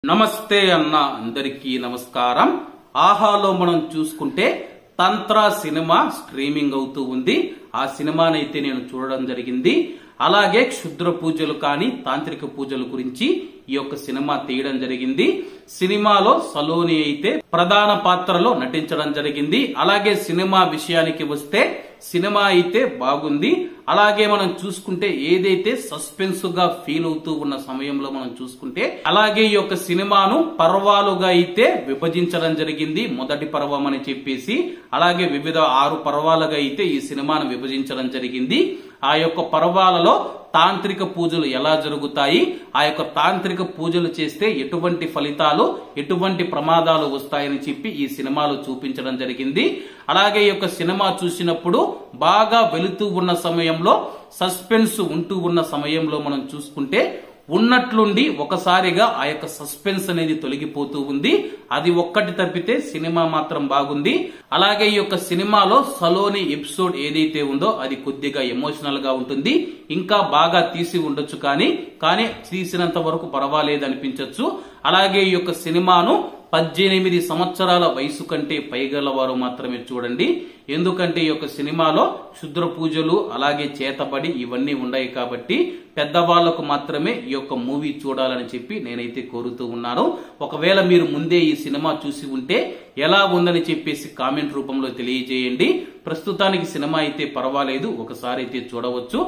నమస్తే అన్న అందరికీ నమస్కారం. ఆహాలో మనం చూసుకుంటే తంత్ర సినిమా స్ట్రీమింగ్ అవుతూ ఉంది. ఆ సినిమానైతే నేను చూడడం జరిగింది. అలాగే క్షుద్ర పూజలు కానీ తాంత్రిక పూజల గురించి ఈ యొక్క సినిమా తీయడం జరిగింది. సినిమాలో సలోని అయితే ప్రధాన పాత్రలో నటించడం జరిగింది. అలాగే సినిమా విషయానికి వస్తే సినిమా అయితే బాగుంది. అలాగే మనం చూసుకుంటే ఏదైతే సస్పెన్స్ గా ఫీల్ అవుతూ ఉన్న సమయంలో మనం చూసుకుంటే అలాగే ఈ యొక్క సినిమాను పర్వాలుగా అయితే విభజించడం జరిగింది. మొదటి పర్వం అని చెప్పేసి అలాగే వివిధ 6 పర్వాలుగా అయితే ఈ సినిమాను విభజించడం జరిగింది. ఆ యొక్క పర్వాలలో తాంత్రిక పూజలు ఎలా జరుగుతాయి, ఆ యొక్క తాంత్రిక పూజలు చేస్తే ఎటువంటి ఫలితాలు ఎటువంటి ప్రమాదాలు వస్తాయని చెప్పి ఈ సినిమాలో చూపించడం జరిగింది. అలాగే ఈ యొక్క సినిమా చూసినప్పుడు బాగా వెళుతూ ఉన్న సమయంలో సస్పెన్స్ ఉంటూ ఉన్న సమయంలో మనం చూసుకుంటే ఉన్నట్లుండి ఒకసారిగా ఆ యొక్క సస్పెన్స్ అనేది తొలగిపోతూ ఉంది. అది ఒక్కటి తప్పితే సినిమా మాత్రం బాగుంది. అలాగే ఈ యొక్క సినిమాలో సలోని ఎపిసోడ్ ఏదైతే ఉందో అది కొద్దిగా ఎమోషనల్ గా ఉంటుంది. ఇంకా బాగా తీసి ఉండొచ్చు కానీ తీసినంత వరకు పర్వాలేదు అనిపించవచ్చు. అలాగే ఈ యొక్క సినిమాను 18 సంవత్సరాల వయసు కంటే పైగల వారు మాత్రమే చూడండి. ఎందుకంటే ఈ యొక్క సినిమాలో క్షుద్ర పూజలు అలాగే చేతబడి ఇవన్నీ ఉన్నాయి కాబట్టి పెద్దవాళ్లకు మాత్రమే ఈ యొక్క మూవీ చూడాలని చెప్పి నేనైతే కోరుతూ ఉన్నాను. ఒకవేళ మీరు ముందే ఈ సినిమా చూసి ఉంటే ఎలా ఉందని చెప్పేసి కామెంట్ రూపంలో తెలియజేయండి. ప్రస్తుతానికి సినిమా అయితే పర్వాలేదు, ఒకసారి అయితే చూడవచ్చు.